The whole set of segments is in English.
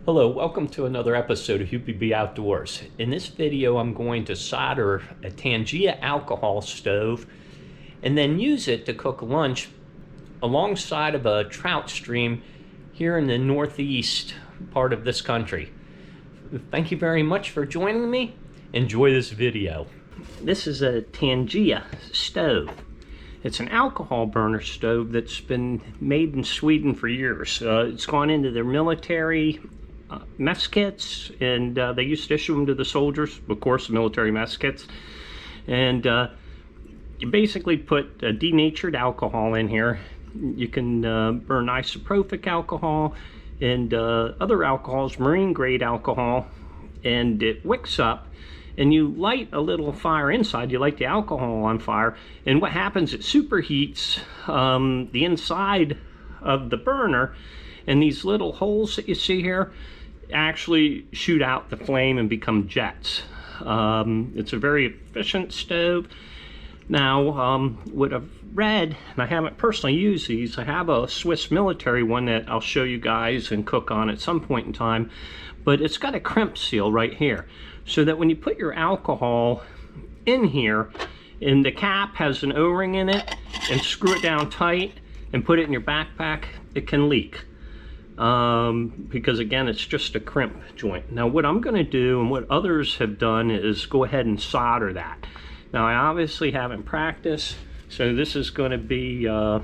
Hello, welcome to another episode of Huepy-B-Outdoors. In this video, I'm going to solder a Trangia alcohol stove and then use it to cook lunch alongside of a trout stream here in the northeast part of this country. Thank you very much for joining me. Enjoy this video. This is a Trangia stove. It's an alcohol burner stove that's been made in Sweden for years. It's gone into their military mess kits, and they used to issue them to the soldiers, of course, military mess kits. And you basically put denatured alcohol in here. You can burn isopropyl alcohol and other alcohols, marine grade alcohol, and it wicks up. And you light a little fire inside, you light the alcohol on fire, and what happens, it superheats the inside of the burner, and these little holes that you see here actually shoot out the flame and become jets. It's a very efficient stove. Now, what I've read, and I haven't personally used these, I have a Swiss military one that I'll show you guys and cook on at some point in time, but it's got a crimp seal right here, so that when you put your alcohol in here, and the cap has an O-ring in it, and screw it down tight and put it in your backpack, it can leak. Because again, it's just a crimp joint. Now what I'm gonna do, and what others have done, is go ahead and solder that. Now I obviously haven't practiced, so this is gonna be, well,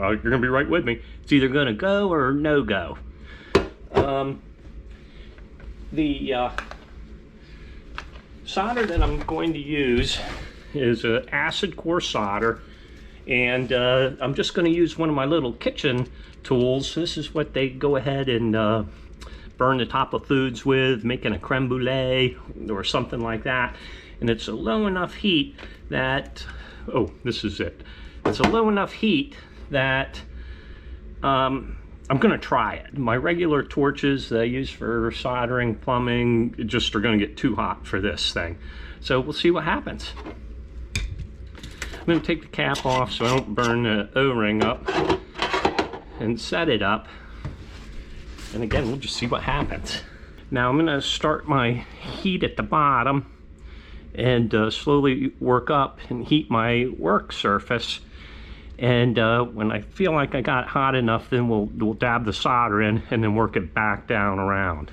you're gonna be right with me. It's either gonna go or no go. The solder that I'm going to use is an acid core solder, and I'm just going to use one of my little kitchen tools. This is what they go ahead and burn the top of foods with, making a creme brulee or something like that. And it's a low enough heat that, oh, this is it. It's a low enough heat that I'm gonna try it. My regular torches that I use for soldering, plumbing, just are gonna get too hot for this thing. So we'll see what happens. I'm gonna take the cap off so I don't burn the O-ring up and set it up. And again, we'll just see what happens. Now I'm gonna start my heat at the bottom and slowly work up and heat my work surface. And when I feel like I got hot enough, then we'll dab the solder in and then work it back down around.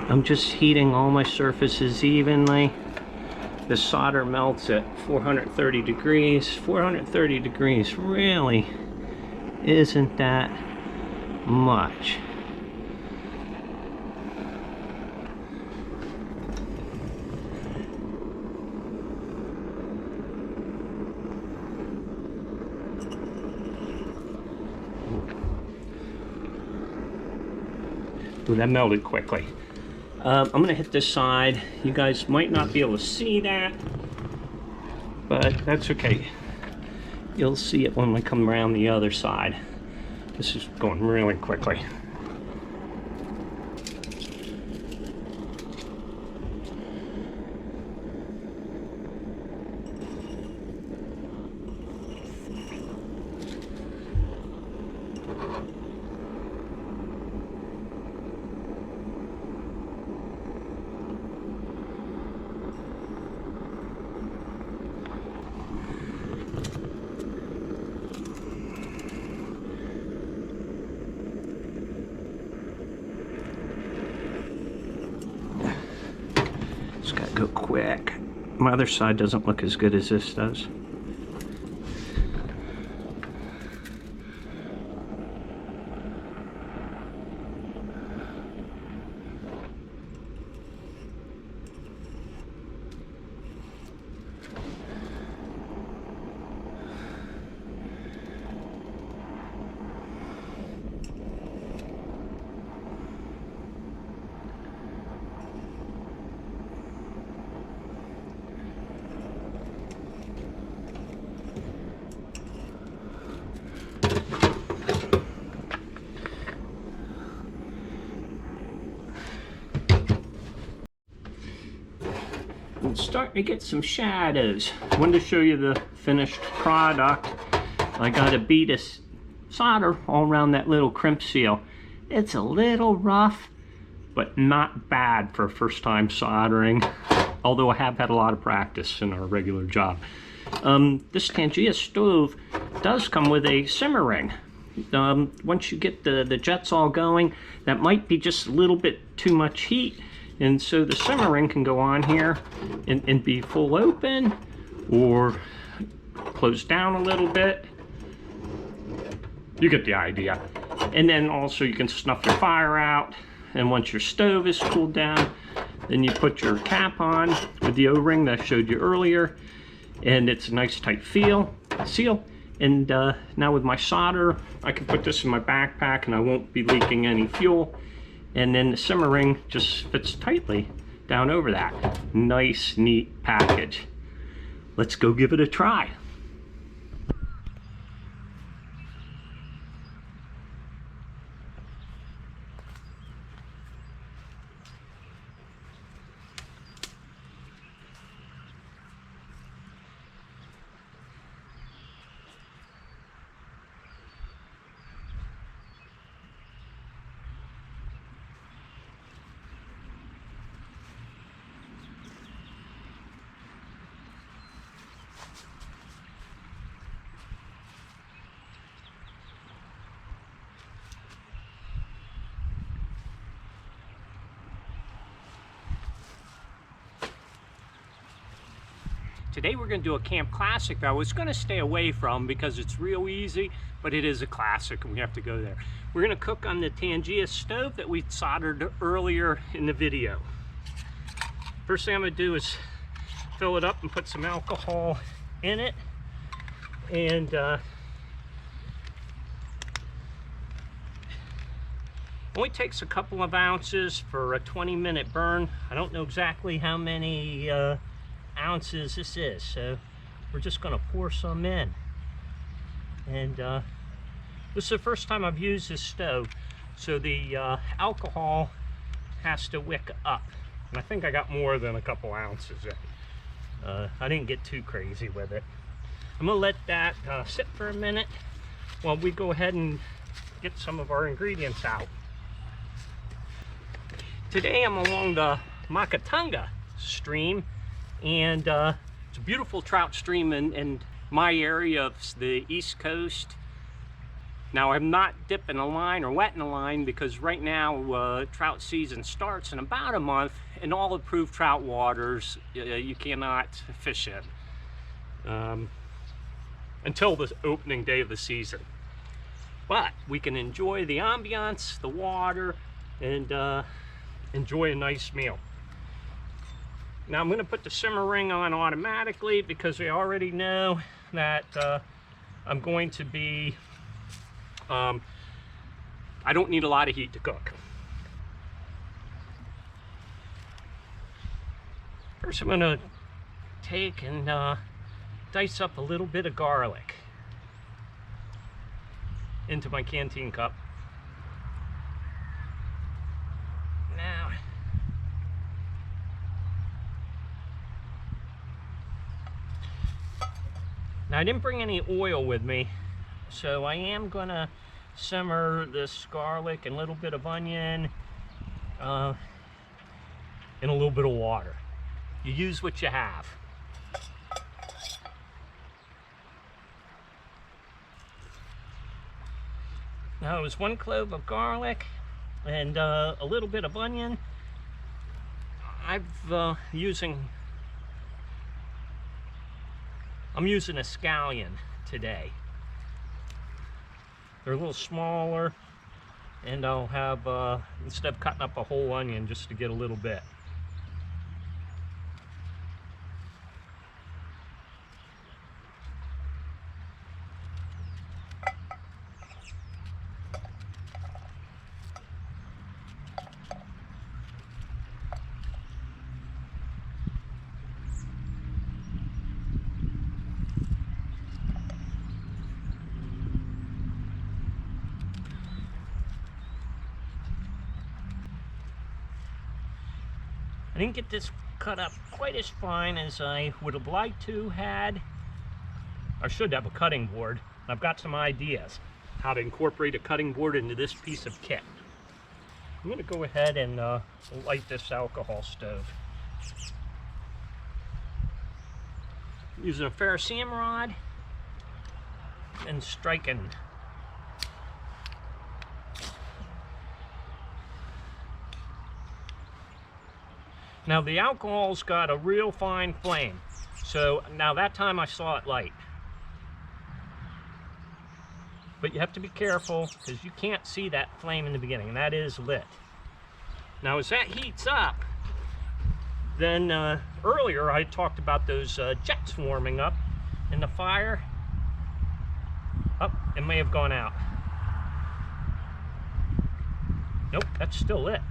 I'm just heating all my surfaces evenly. The solder melts at 430 degrees. 430 degrees really isn't that much. Ooh, that melted quickly. I'm gonna hit this side. You guys might not be able to see that, but that's okay. You'll see it when we come around the other side. This is going really quickly. Go quick. My other side doesn't look as good as this does. starting to get some shadows. I wanted to show you the finished product. I got a bead of solder all around that little crimp seal. It's a little rough, but not bad for first time soldering, although I have had a lot of practice in our regular job. This Trangia stove does come with a simmer ring. Once you get the jets all going, that might be just a little bit too much heat, and so the simmer ring can go on here and be full open or closed down a little bit. You get the idea. And then also you can snuff your fire out, and once your stove is cooled down, then you put your cap on with the O-ring that I showed you earlier, and it's a nice tight seal. And now with my solder, I can put this in my backpack and I won't be leaking any fuel. And then the simmer ring just fits tightly down over that. Nice, neat package. Let's go give it a try. Today we're going to do a camp classic that I was going to stay away from because it's real easy, but it is a classic and we have to go there. We're going to cook on the Trangia stove that we soldered earlier in the video. First thing I'm going to do is fill it up and put some alcohol in it. And only takes a couple of ounces for a 20-minute burn. I don't know exactly how many ounces this is, so we're just going to pour some in. And this is the first time I've used this stove, so the alcohol has to wick up, and I think I got more than a couple ounces in. I didn't get too crazy with it. I'm gonna let that sit for a minute while we go ahead and get some of our ingredients out. Today I'm along the Makatunga stream, and it's a beautiful trout stream in my area of the East Coast. Now I'm not dipping a line or wetting a line because right now trout season starts in about a month, and all approved trout waters you cannot fish in until the opening day of the season. But we can enjoy the ambiance, the water, and enjoy a nice meal. Now I'm going to put the simmer ring on automatically because we already know that I'm going to be, I don't need a lot of heat to cook. First I'm going to take and dice up a little bit of garlic into my canteen cup. Now I didn't bring any oil with me, so I am gonna simmer this garlic and a little bit of onion in a little bit of water. You use what you have. Now it was 1 clove of garlic and a little bit of onion. I'm using a scallion today. They're a little smaller, and I'll have, instead of cutting up a whole onion, just to get a little bit. I didn't get this cut up quite as fine as I would have liked to had. I should have a cutting board. I've got some ideas how to incorporate a cutting board into this piece of kit. I'm going to go ahead and light this alcohol stove. Using a ferrocerium rod and striking. Now the alcohol's got a real fine flame, so now that time I saw it light. But you have to be careful because you can't see that flame in the beginning, and that is lit. Now as that heats up, then earlier I talked about those jets warming up in the fire. Oh, it may have gone out. Nope, that's still lit.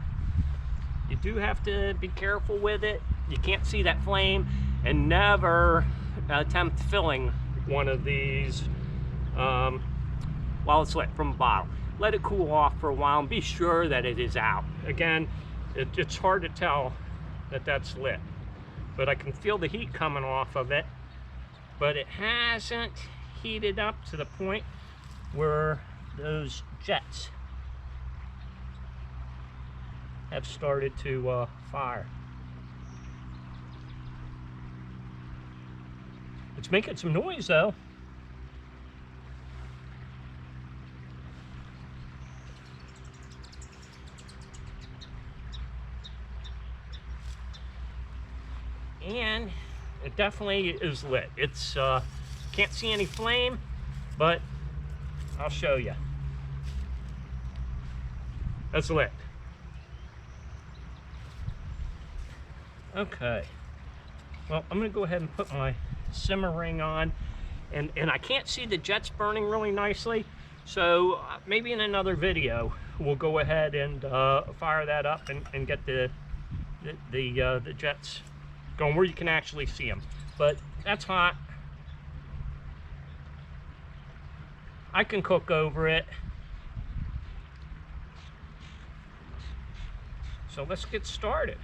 You do have to be careful with it. You can't see that flame, and never attempt filling one of these while it's lit from a bottle. Let it cool off for a while and be sure that it is out. Again, it's hard to tell that that's lit, but I can feel the heat coming off of it, but it hasn't heated up to the point where those jets have started to fire. It's making some noise though. And it definitely is lit. It's can't see any flame, but I'll show you. That's lit. Okay, well, I'm gonna go ahead and put my simmer ring on, and I can't see the jets burning really nicely, so maybe in another video we'll go ahead and fire that up and get the jets going where you can actually see them. But that's hot. I can cook over it. So let's get started.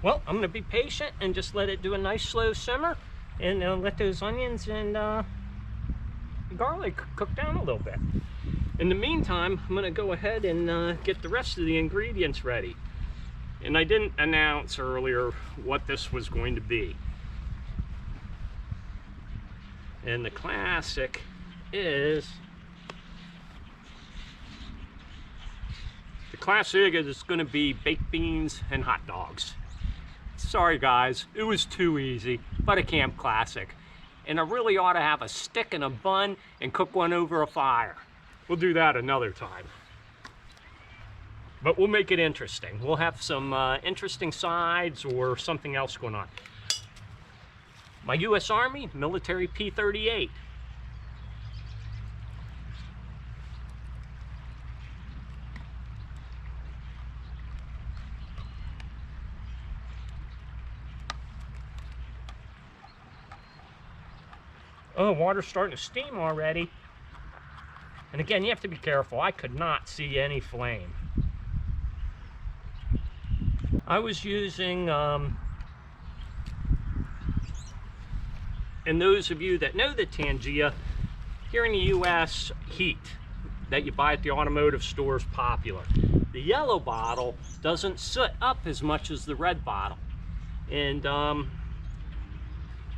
Well, I'm going to be patient and just let it do a nice slow simmer, and let those onions and garlic cook down a little bit. In the meantime, I'm going to go ahead and get the rest of the ingredients ready. And I didn't announce earlier what this was going to be. And the classic is... the classic is going to be baked beans and hot dogs. Sorry guys, it was too easy, but a camp classic. And I really ought to have a stick and a bun and cook one over a fire. We'll do that another time. But we'll make it interesting. We'll have some interesting sides or something else going on. My U.S. Army military P-38. Oh, water's starting to steam already. And again, you have to be careful. I could not see any flame. I was using, and those of you that know the Trangia, here in the US, heat that you buy at the automotive store is popular. The yellow bottle doesn't soot up as much as the red bottle. And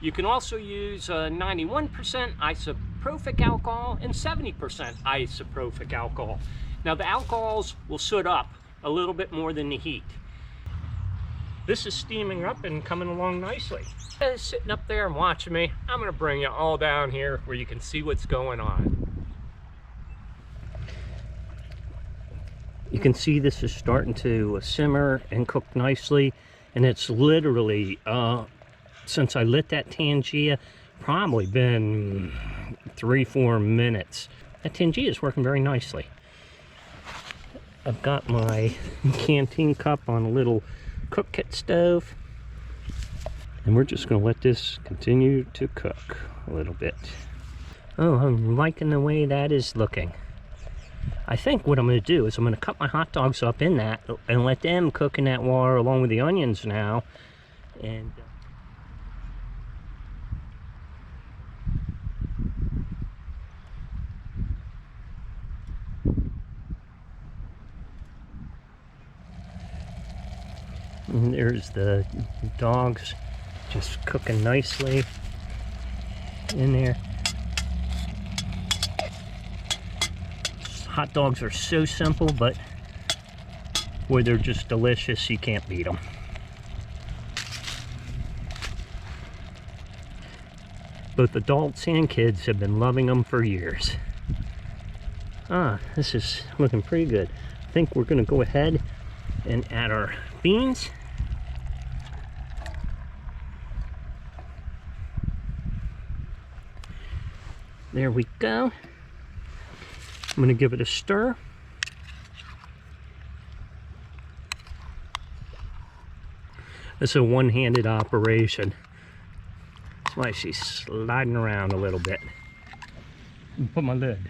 you can also use 91% isopropyl alcohol and 70% isopropyl alcohol. Now the alcohols will soot up a little bit more than the heat. This is steaming up and coming along nicely. Sitting up there and watching me, I'm going to bring you all down here where you can see what's going on. You can see this is starting to simmer and cook nicely, and it's literally, since I lit that Trangia, probably been 3-4 minutes. That Trangia is working very nicely. I've got my canteen cup on a little cook kit stove, and we're just going to let this continue to cook a little bit. Oh, I'm liking the way that is looking. I think what I'm going to do is I'm going to cut my hot dogs up in that and let them cook in that water along with the onions now. And there's the dogs just cooking nicely in there. Hot dogs are so simple, but boy, they're just delicious. You can't beat them. Both adults and kids have been loving them for years. This is looking pretty good. I think we're going to go ahead and add our beans. There we go. I'm going to give it a stir. It's a one-handed operation. That's why she's sliding around a little bit. And put my lid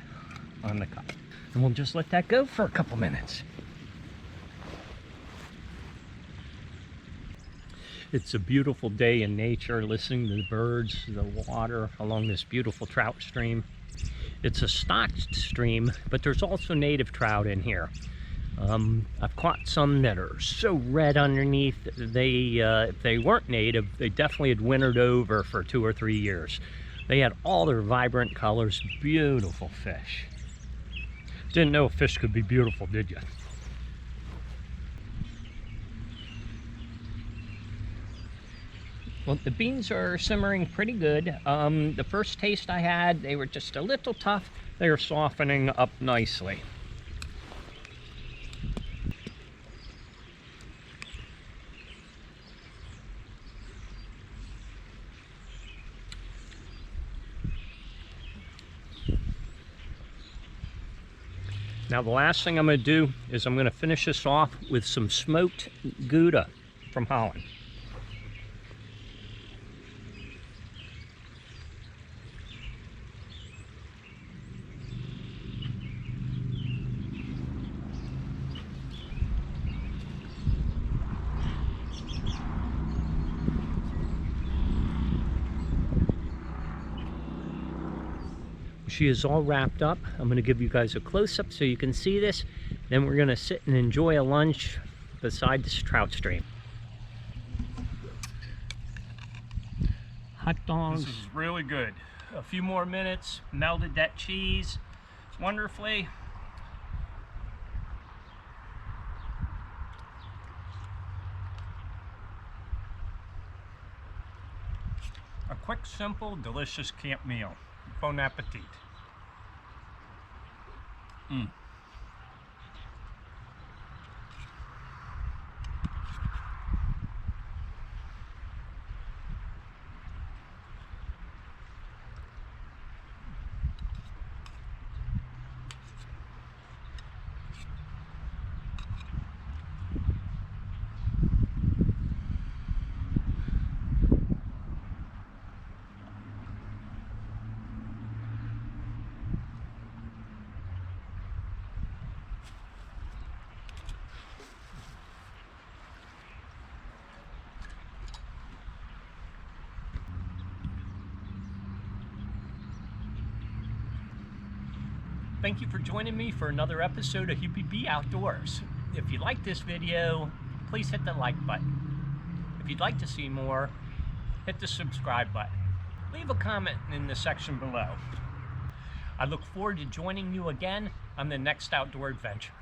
on the cup. And we'll just let that go for a couple minutes. It's a beautiful day in nature, listening to the birds, the water along this beautiful trout stream. It's a stocked stream, but there's also native trout in here. I've caught some that are so red underneath. If they weren't native, they definitely had wintered over for 2 or 3 years. They had all their vibrant colors, beautiful fish. Didn't know fish could be beautiful, did you? Well, the beans are simmering pretty good. The first taste I had, they were just a little tough. They are softening up nicely. Now the last thing I'm going to do is I'm going to finish this off with some smoked Gouda from Holland. She is all wrapped up. I'm going to give you guys a close-up so you can see this. Then we're going to sit and enjoy a lunch beside this trout stream. Hot dogs. This is really good. A few more minutes, melted that cheese wonderfully. A quick, simple, delicious camp meal. Bon appetit. Thank you for joining me for another episode of Huepy-B-Outdoors. If you like this video, please hit the like button. If you'd like to see more, hit the subscribe button. Leave a comment in the section below. I look forward to joining you again on the next outdoor adventure.